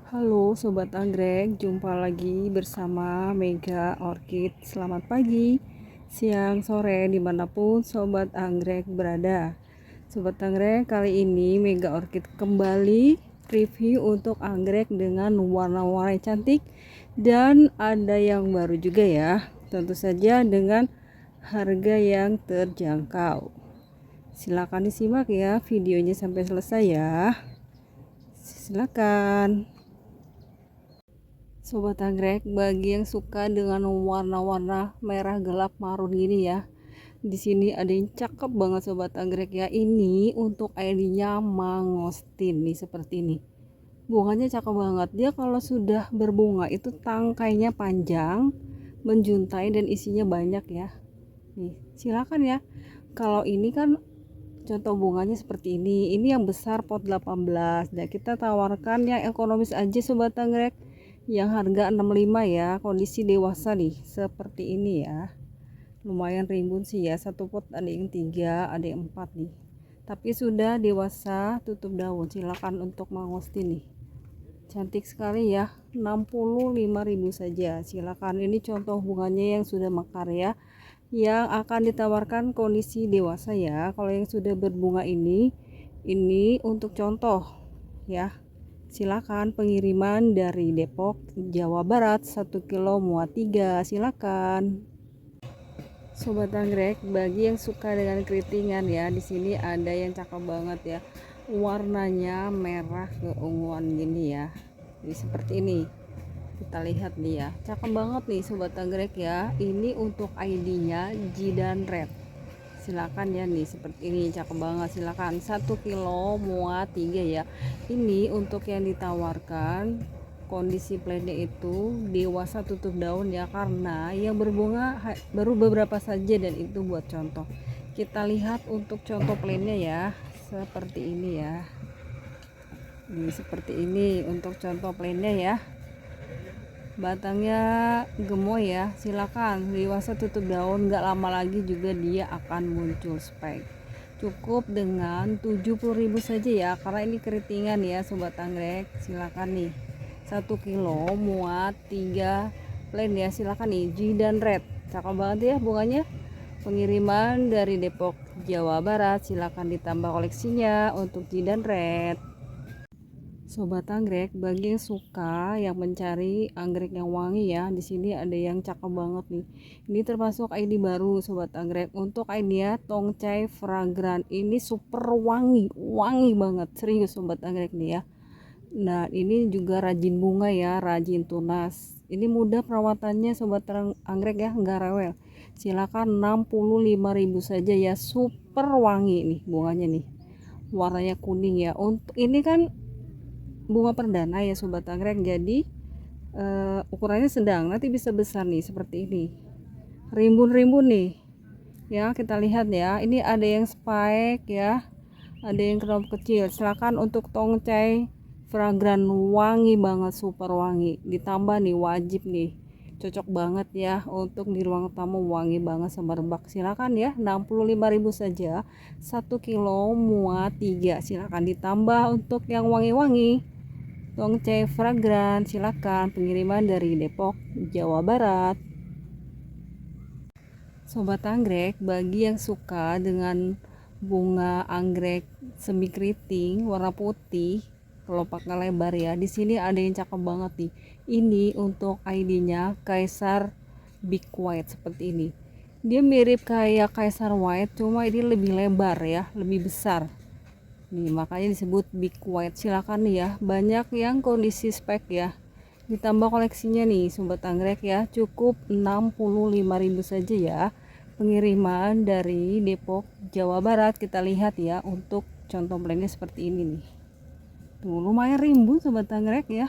Halo Sobat Anggrek, jumpa lagi bersama Mega Orchid. Selamat pagi, siang, sore, dimanapun Sobat Anggrek berada. Sobat Anggrek, kali ini Mega Orchid kembali review untuk anggrek dengan warna-warna cantik. Dan ada yang baru juga ya, tentu saja dengan harga yang terjangkau. Silakan disimak ya videonya sampai selesai ya. Silakan. Sobat Anggrek, bagi yang suka dengan warna-warna merah gelap marun gini ya. Di sini ada yang cakep banget Sobat Anggrek ya. Ini untuk ID-nya mangostin nih seperti ini. Bunganya cakep banget. Dia kalau sudah berbunga itu tangkainya panjang, menjuntai dan isinya banyak ya. Nih, silakan ya. Kalau ini kan contoh bunganya seperti ini. Ini yang besar pot 18. Dan kita tawarkan yang ekonomis aja Sobat Anggrek, yang harga 65 ya, kondisi dewasa nih seperti ini ya. Lumayan rimbun sih ya, satu pot ada yang 3, ada yang 4 nih, tapi sudah dewasa, tutup daun. Silakan untuk mangostin nih, cantik sekali ya, 65.000 saja. Silakan, ini contoh bunganya yang sudah mekar ya, yang akan ditawarkan kondisi dewasa ya. Kalau yang sudah berbunga ini untuk contoh ya. Silakan pengiriman dari Depok, Jawa Barat, 1 kilo muat 3. Silakan. Sobat Anggrek, bagi yang suka dengan keritingan ya, di sini ada yang cakep banget ya. Warnanya merah keunguan gini ya. Jadi seperti ini. Kita lihat nih ya. Cakep banget nih Sobat Anggrek ya. Ini untuk ID-nya Jidan Red. Silakan ya nih, seperti ini cakep banget. Silakan, 1 kilo muat 3 ya. Ini untuk yang ditawarkan kondisi plannya itu dewasa, tutup daun ya, karena yang berbunga baru beberapa saja dan itu buat contoh. Kita lihat untuk contoh plannya ya, seperti ini ya. Ini seperti ini untuk contoh plannya ya. Batangnya gemoy ya. Silakan, dewasa tutup daun, nggak lama lagi juga dia akan muncul spike. Cukup dengan 70.000 saja ya, karena ini keritingan ya Sobat Anggrek. Silakan nih, 1 kilo muat 3 plain ya. Silakan nih, Jidan Red, cakep banget ya bunganya. Pengiriman dari Depok, Jawa Barat. Silakan ditambah koleksinya untuk Jidan Red. Sobat Anggrek, bagi yang suka yang mencari anggrek yang wangi ya, di sini ada yang cakep banget nih. Ini termasuk ID baru Sobat Anggrek. Untuk ID-nya Tongcai Fragrant. Ini super wangi, wangi banget, serius Sobat Anggrek nih ya. Nah, ini juga rajin bunga ya, rajin tunas. Ini mudah perawatannya Sobat Anggrek ya, nggak rewel. Silakan, 65.000 saja ya, super wangi nih bunganya nih. Warnanya kuning ya. Untuk ini kan bunga perdana ya Sobat Anggrek, jadi ukurannya sedang, nanti bisa besar nih seperti ini, rimbun-rimbun nih ya. Kita lihat ya, ini ada yang spike ya, ada yang knop kecil. Silakan untuk Tongcai Fragrant, wangi banget, super wangi, ditambah nih wajib nih, cocok banget ya untuk di ruang tamu, wangi banget semerbak. Silakan ya, 65.000 saja, 1 kilo muat 3. Silakan ditambah untuk yang wangi-wangi Tongcai Fragrant. Silakan, pengiriman dari Depok, Jawa Barat. Sobat Anggrek, bagi yang suka dengan bunga anggrek semi keriting warna putih, kelopaknya lebar ya, di sini ada yang cakep banget nih. Ini untuk ID-nya Kaisar Big White seperti ini. Dia mirip kayak Kaisar White, cuma ini lebih lebar ya, lebih besar. Nih, makanya disebut Big White. Silakan nih ya, banyak yang kondisi spek ya. Ditambah koleksinya nih Sobat Anggrek ya, cukup 65.000 saja ya. Pengiriman dari Depok, Jawa Barat. Kita lihat ya untuk contoh blendnya seperti ini nih. Tuh, lumayan rimbun Sobat Anggrek ya.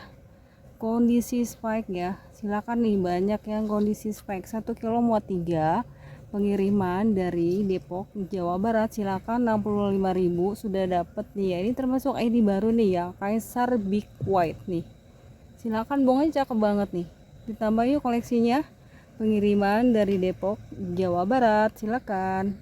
Kondisi spike ya. Silakan nih, banyak yang kondisi spike. 1 kilo muat 3. Pengiriman dari Depok, Jawa Barat. Silakan, 65.000 sudah dapat nih ya. Ini termasuk ID baru nih ya, Kaisar Big White nih. Silakan, bunganya cakep banget nih. Ditambah yuk koleksinya. Pengiriman dari Depok, Jawa Barat. Silakan.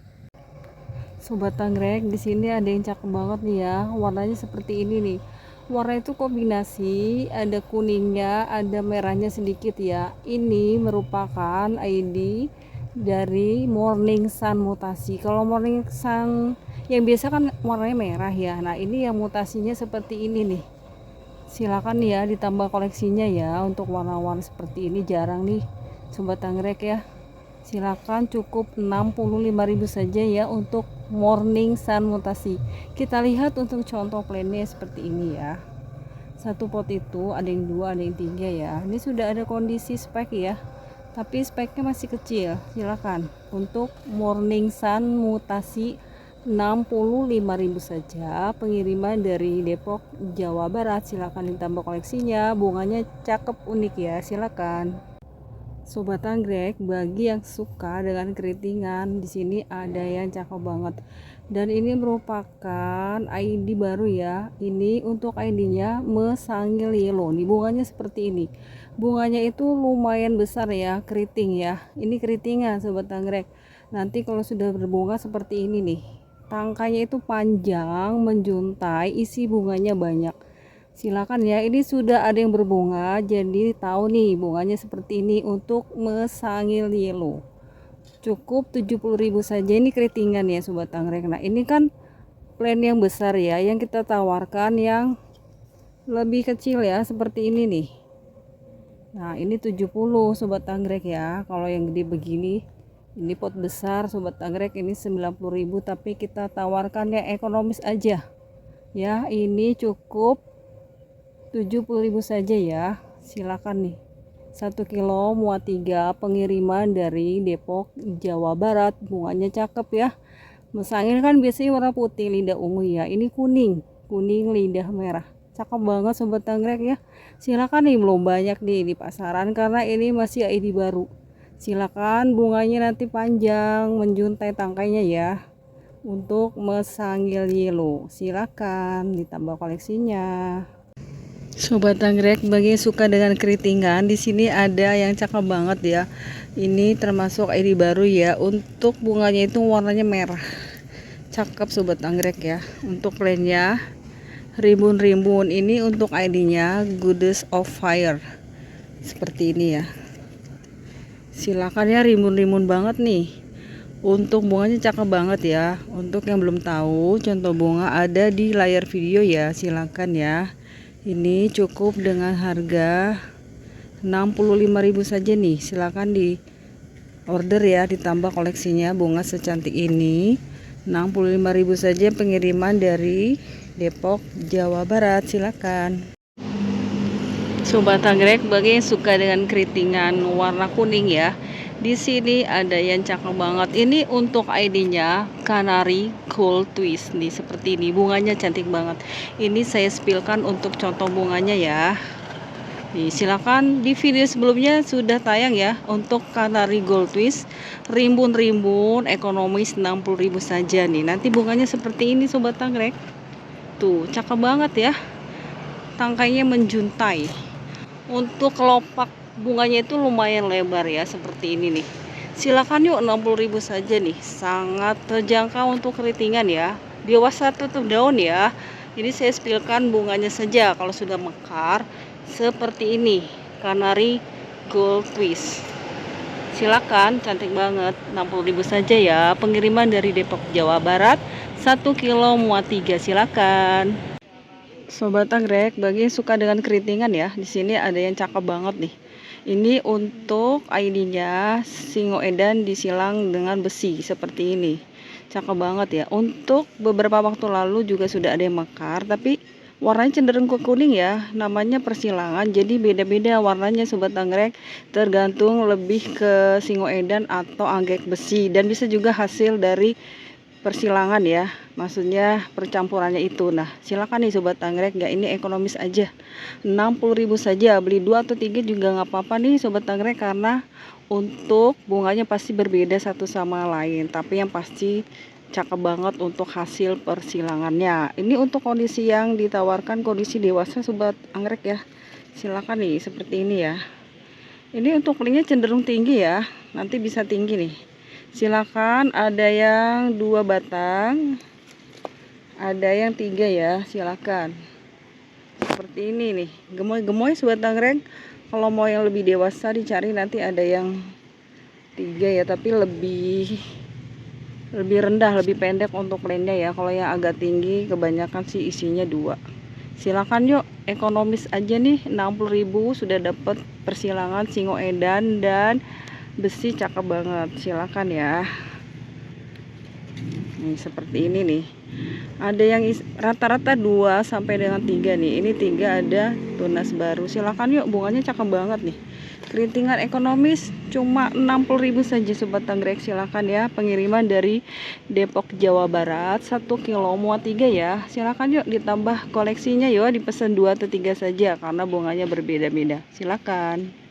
Sobat Anggrek, di sini ada yang cakep banget nih ya. Warnanya seperti ini nih. warna itu kombinasi, ada kuningnya, ada merahnya sedikit ya. Ini merupakan ID dari Morning Sun mutasi. Kalau Morning Sun yang biasa kan warnanya merah ya. Nah, ini yang mutasinya seperti ini nih. Silakan ya ditambah koleksinya ya. Untuk warna-warna seperti ini jarang nih sobat anggrek ya. Silakan, cukup 65.000 saja ya untuk Morning Sun mutasi. Kita lihat untuk contoh plannya seperti ini ya. Satu pot itu ada yang 2, ada yang 3 ya. Ini sudah ada kondisi spek ya, tapi speknya masih kecil. Silakan untuk Morning Sun mutasi 65.000 saja, pengiriman dari Depok, Jawa Barat. Silakan ditambah koleksinya, bunganya cakep unik ya. Silakan sobat anggrek, bagi yang suka dengan keritingan, di sini ada yang cakep banget. Dan ini merupakan ID baru ya. Ini untuk ID-nya Mesangil Yellow. Nih bunganya seperti ini. Bunganya itu lumayan besar ya, keriting ya. Ini keritingan sobat anggrek. Nanti kalau sudah berbunga seperti ini nih. Tangkainya itu panjang, menjuntai, isi bunganya banyak. Silakan ya, ini sudah ada yang berbunga, jadi tahu nih bunganya seperti ini untuk Mesangil Yellow. Cukup 70.000 saja, ini keritingan ya sobat anggrek. Nah, ini kan plan yang besar ya, yang kita tawarkan yang lebih kecil ya, seperti ini nih. Nah, ini 70 sobat anggrek ya. Kalau yang gede begini, ini pot besar sobat anggrek, ini 90.000, tapi kita tawarkan yang ekonomis aja. Ya, ini cukup 70.000 saja ya. Silakan nih. 1 kilo muat 3, pengiriman dari Depok, Jawa Barat. Bunganya cakep ya. Mesangil kan biasanya warna putih, lidah ungu ya. Ini kuning, lidah merah. Cakep banget sobat anggrek ya. Silakan nih, belum banyak nih di pasaran karena ini masih ID baru. Silakan, bunganya nanti panjang, menjuntai tangkainya ya. Untuk Mesangil Yellow, silakan ditambah koleksinya. Sobat anggrek, bagi yang suka dengan keritingan, di sini ada yang cakep banget ya. Ini termasuk ID baru ya. Untuk bunganya itu warnanya merah. Cakep sobat anggrek ya. Untuk plannya rimbun-rimbun. Ini untuk ID-nya Goddess of Fire. Seperti ini ya. Silakan ya, rimbun-rimbun banget nih. Untuk bunganya cakep banget ya. Untuk yang belum tahu, contoh bunga ada di layar video ya. Silakan ya. Ini cukup dengan harga 65.000 saja nih. Silakan di order ya, ditambah koleksinya bunga secantik ini. 65.000 saja, pengiriman dari Depok, Jawa Barat. Silakan sobat anggrek, bagi yang suka dengan keritingan warna kuning ya. Di sini ada yang cakep banget. Ini untuk ID-nya Canary Gold Twist nih, seperti ini. Bunganya cantik banget. Ini saya spillkan untuk contoh bunganya ya. Nih, silakan, di video sebelumnya sudah tayang ya untuk Canary Gold Twist rimbun-rimbun ekonomis 60.000 saja nih. Nanti bunganya seperti ini sobat anggrek. Tuh, cakep banget ya. Tangkainya menjuntai. Untuk kelopak bunganya itu lumayan lebar ya, seperti ini nih. Silakan yuk, 60.000 saja nih. Sangat terjangkau untuk keritingan ya. Dewasa tutup daun ya. Jadi saya spillkan bunganya saja. Kalau sudah mekar seperti ini, Canary Gold Twist. Silakan, cantik banget. 60.000 saja ya. Pengiriman dari Depok, Jawa Barat. 1 kilo muat 3. Silakan sobat anggrek, bagi yang suka dengan keritingan ya, di sini ada yang cakep banget nih. Ini untuk ID-nya Singo Edan disilang dengan besi seperti ini. Cakep banget ya. Untuk beberapa waktu lalu juga sudah ada yang mekar, tapi warnanya cenderung ke kuning ya. Namanya persilangan, jadi beda-beda warnanya sobat anggrek. Tergantung lebih ke Singo Edan atau anggrek besi, dan bisa juga hasil dari persilangan ya, maksudnya percampurannya itu. Nah, silakan nih sobat anggrek, nggak, ini ekonomis aja, 60.000 saja. Beli 2 atau 3 juga nggak apa-apa nih sobat anggrek, karena untuk bunganya pasti berbeda satu sama lain, tapi yang pasti cakep banget untuk hasil persilangannya. Ini untuk kondisi yang ditawarkan kondisi dewasa sobat anggrek ya. Silakan nih seperti ini ya. Ini untuk linknya cenderung tinggi ya, nanti bisa tinggi nih. Silakan, ada yang 2 batang, ada yang 3 ya. Silakan seperti ini nih, gemoy-gemoy sobat anggrek. Kalau mau yang lebih dewasa dicari nanti ada yang 3 ya, tapi lebih rendah, lebih pendek untuk lainnya ya. Kalau yang agak tinggi kebanyakan sih isinya 2. Silakan yuk, ekonomis aja nih, 60.000 sudah dapat persilangan singoedan dan besi, cakep banget. Silakan ya. Nih seperti ini nih. Ada yang rata-rata 2 sampai dengan 3 nih. Ini 3 ada tunas baru. Silakan yuk, bunganya cakep banget nih. Kerintingan ekonomis cuma 60.000 saja sobat anggrek. Silakan ya, pengiriman dari Depok Jawa Barat, 1 kilo muat 3 ya. Silakan yuk, ditambah koleksinya yuk, dipesan 2 atau 3 saja karena bunganya berbeda-beda. Silakan.